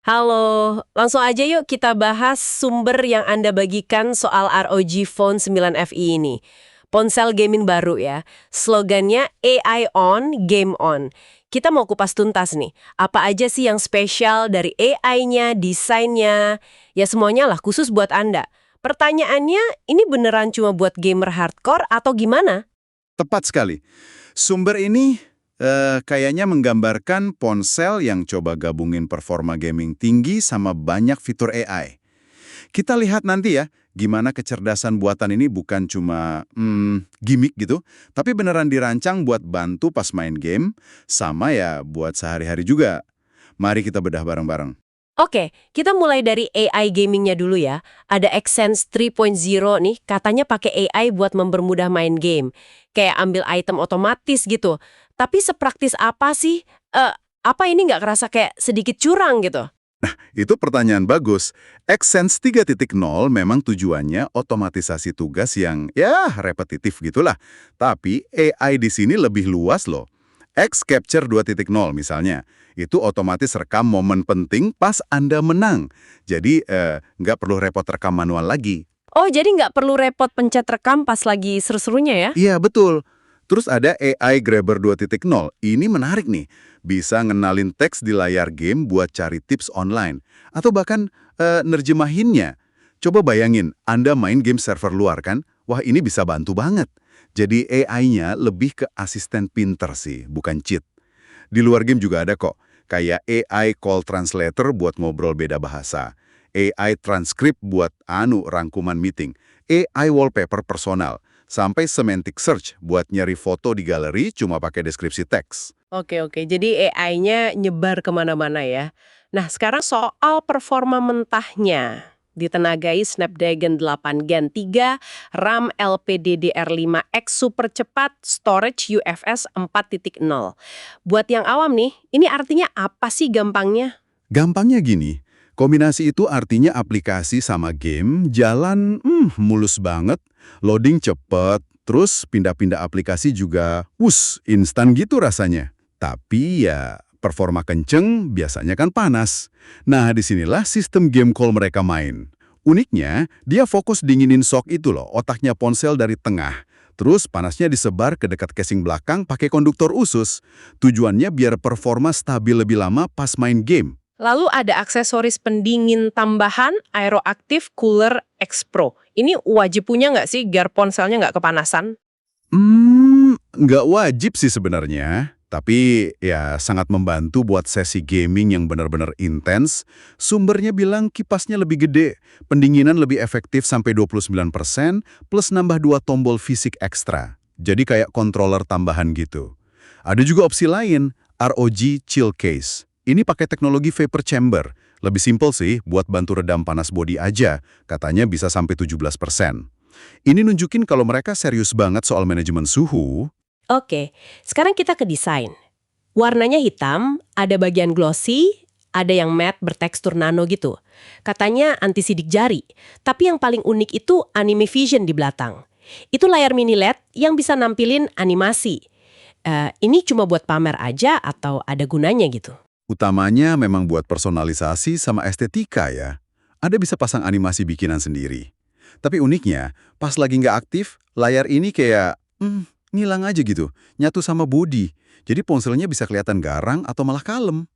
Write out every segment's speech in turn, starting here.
Halo, langsung aja yuk kita bahas sumber yang Anda bagikan soal ROG Phone 9FE ini. Ponsel gaming baru ya. Slogannya AI on, game on. Kita mau kupas tuntas nih. Apa aja sih yang spesial dari AI-nya, desainnya? Ya semuanya lah khusus buat Anda. Pertanyaannya, ini beneran cuma buat gamer hardcore atau gimana? Tepat sekali. Sumber ini kayaknya menggambarkan ponsel yang coba gabungin performa gaming tinggi sama banyak fitur AI. Kita lihat nanti ya, gimana kecerdasan buatan ini bukan cuma gimmick gitu, tapi beneran dirancang buat bantu pas main game, sama ya buat sehari-hari juga. Mari kita bedah bareng-bareng. Oke, kita mulai dari AI gamingnya dulu ya. Ada Xsense 3.0 nih, katanya pakai AI buat mempermudah main game. Kayak ambil item otomatis gitu. Tapi sepraktis apa sih? Apa ini nggak kerasa kayak sedikit curang gitu? Itu pertanyaan bagus. Xsense 3.0 memang tujuannya otomatisasi tugas yang ya repetitif gitulah. Tapi AI di sini lebih luas loh. X-Capture 2.0 misalnya, itu otomatis rekam momen penting pas Anda menang. Jadi nggak perlu repot rekam manual lagi. Oh, jadi nggak perlu repot pencet rekam pas lagi seru-serunya ya? Iya, betul. Terus ada AI Grabber 2.0. Ini menarik nih. Bisa ngenalin teks di layar game buat cari tips online. Atau bahkan nerjemahinnya. Coba bayangin, Anda main game server luar kan? Wah, ini bisa bantu banget. Jadi AI-nya lebih ke asisten pinter sih, bukan cheat. Di luar game juga ada kok. Kayak AI Call Translator buat ngobrol beda bahasa. AI Transcript buat rangkuman meeting. AI Wallpaper personal. Sampai Semantic Search buat nyari foto di galeri cuma pakai deskripsi teks. Oke, jadi AI-nya nyebar kemana-mana ya. Nah, sekarang soal performa mentahnya. Ditenagai Snapdragon 8 Gen 3, RAM LPDDR5X super cepat, storage UFS 4.0. Buat yang awam nih, ini artinya apa sih gampangnya? Gampangnya gini, kombinasi itu artinya aplikasi sama game jalan mulus banget, loading cepet, terus pindah-pindah aplikasi juga instan gitu rasanya. Tapi ya performa kenceng biasanya kan panas. Nah disinilah sistem game call mereka main. Uniknya, dia fokus dinginin sok itu loh, otaknya ponsel dari tengah. Terus panasnya disebar ke dekat casing belakang pakai konduktor usus. Tujuannya biar performa stabil lebih lama pas main game. Lalu ada aksesoris pendingin tambahan Aeroactive Cooler X Pro. Ini wajib punya nggak sih biar ponselnya nggak kepanasan? Nggak wajib sih sebenarnya. Tapi ya sangat membantu buat sesi gaming yang benar-benar intens. Sumbernya bilang kipasnya lebih gede, pendinginan lebih efektif sampai 29%, plus nambah 2 tombol fisik ekstra. Jadi kayak controller tambahan gitu. Ada juga opsi lain, ROG Chill Case. Ini pakai teknologi vapor chamber. Lebih simpel sih, buat bantu redam panas bodi aja. Katanya bisa sampai 17%. Ini nunjukin kalau mereka serius banget soal manajemen suhu. Oke, sekarang kita ke desain. Warnanya hitam, ada bagian glossy, ada yang matte bertekstur nano gitu. Katanya anti sidik jari, tapi yang paling unik itu anime vision di belakang. Itu layar mini LED yang bisa nampilin animasi. Ini cuma buat pamer aja atau ada gunanya gitu? Utamanya memang buat personalisasi sama estetika ya. Ada bisa pasang animasi bikinan sendiri. Tapi uniknya, pas lagi nggak aktif, layar ini kayak ngilang aja gitu, nyatu sama bodi. Jadi ponselnya bisa kelihatan garang atau malah kalem.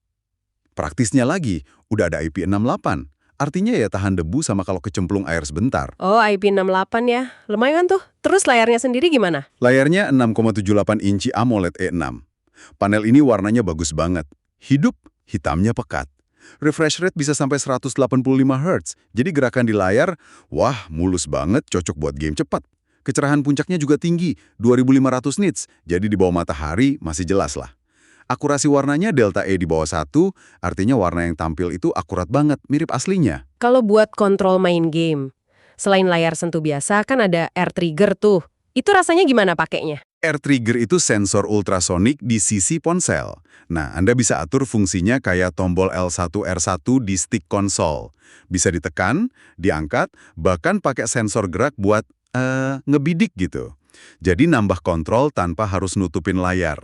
Praktisnya lagi, udah ada IP68. Artinya ya tahan debu sama kalau kecemplung air sebentar. Oh, IP68 ya. Lumayan tuh. Terus layarnya sendiri gimana? Layarnya 6,78 inci AMOLED E6. Panel ini warnanya bagus banget. Hidup, hitamnya pekat. Refresh rate bisa sampai 185 Hz. Jadi gerakan di layar, wah mulus banget, cocok buat game cepat. Kecerahan puncaknya juga tinggi, 2500 nits, jadi di bawah matahari masih jelas lah. Akurasi warnanya delta E di bawah 1, artinya warna yang tampil itu akurat banget, mirip aslinya. Kalau buat kontrol main game, selain layar sentuh biasa kan ada air trigger tuh. Itu rasanya gimana pakainya? Air trigger itu sensor ultrasonik di sisi ponsel. Nah, Anda bisa atur fungsinya kayak tombol L1 R1 di stick konsol. Bisa ditekan, diangkat, bahkan pakai sensor gerak buat ngebidik gitu. Jadi nambah kontrol tanpa harus nutupin layar.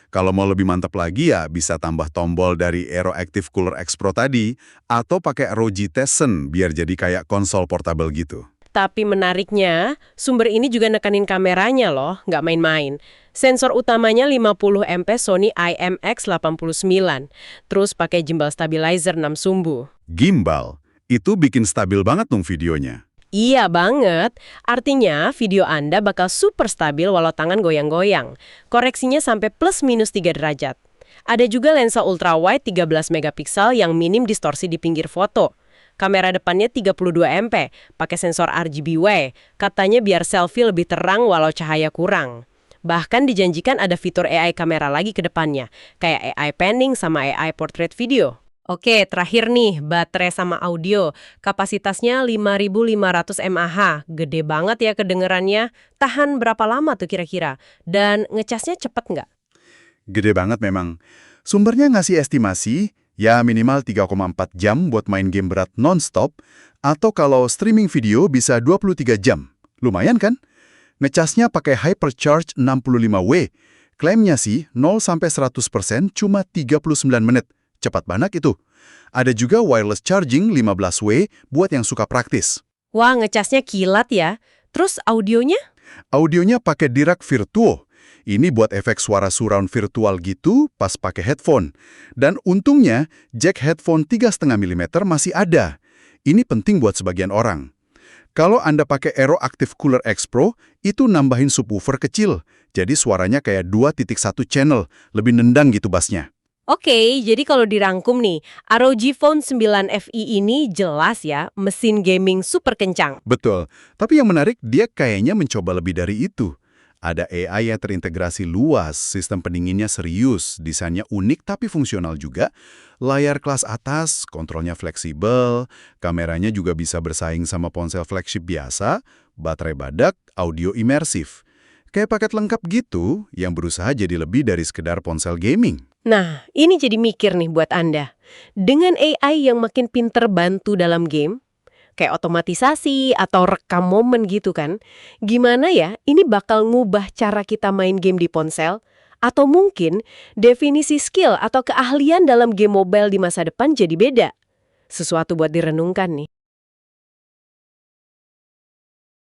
Kalau mau lebih mantap lagi ya bisa tambah tombol dari Aero Active Cooler X Pro tadi, atau pakai ROG Tizen biar jadi kayak konsol portable gitu. Tapi menariknya, sumber ini juga nekanin kameranya loh, nggak main-main. Sensor utamanya 50MP Sony IMX89, terus pakai gimbal stabilizer 6 sumbu. Gimbal, itu bikin stabil banget dong videonya. Iya banget, artinya video Anda bakal super stabil walau tangan goyang-goyang. Koreksinya sampai plus minus 3 derajat. Ada juga lensa ultrawide 13 megapiksel yang minim distorsi di pinggir foto. Kamera depannya 32MP, pakai sensor RGB-W, katanya biar selfie lebih terang walau cahaya kurang. Bahkan dijanjikan ada fitur AI kamera lagi ke depannya, kayak AI panning sama AI portrait video. Oke, terakhir nih, baterai sama audio. Kapasitasnya 5.500 mAh, gede banget ya kedengerannya. Tahan berapa lama tuh kira-kira? Dan ngecasnya cepet nggak? Gede banget memang. Sumbernya ngasih estimasi, ya minimal 3,4 jam buat main game berat non-stop, atau kalau streaming video bisa 23 jam. Lumayan kan? Ngecasnya pakai Hypercharge 65W. Klaimnya sih 0-100% cuma 39 menit. Cepat banget itu. Ada juga wireless charging 15W buat yang suka praktis. Wah, ngecasnya kilat ya. Terus audionya? Audionya pakai Dirac Virtuo. Ini buat efek suara surround virtual gitu pas pakai headphone. Dan untungnya, jack headphone 3,5 mm masih ada. Ini penting buat sebagian orang. Kalau Anda pakai Aero Active Cooler X Pro, itu nambahin subwoofer kecil. Jadi suaranya kayak 2.1 channel, lebih nendang gitu bassnya. Oke, jadi kalau dirangkum nih, ROG Phone 9 FE ini jelas ya, mesin gaming super kencang. Betul, tapi yang menarik dia kayaknya mencoba lebih dari itu. Ada AI yang terintegrasi luas, sistem pendinginnya serius, desainnya unik tapi fungsional juga, layar kelas atas, kontrolnya fleksibel, kameranya juga bisa bersaing sama ponsel flagship biasa, baterai badak, audio imersif. Kayak paket lengkap gitu yang berusaha jadi lebih dari sekedar ponsel gaming. Nah, ini jadi mikir nih buat Anda. Dengan AI yang makin pinter bantu dalam game, kayak otomatisasi atau rekam momen gitu kan, gimana ya ini bakal ngubah cara kita main game di ponsel? Atau mungkin definisi skill atau keahlian dalam game mobile di masa depan jadi beda? Sesuatu buat direnungkan nih.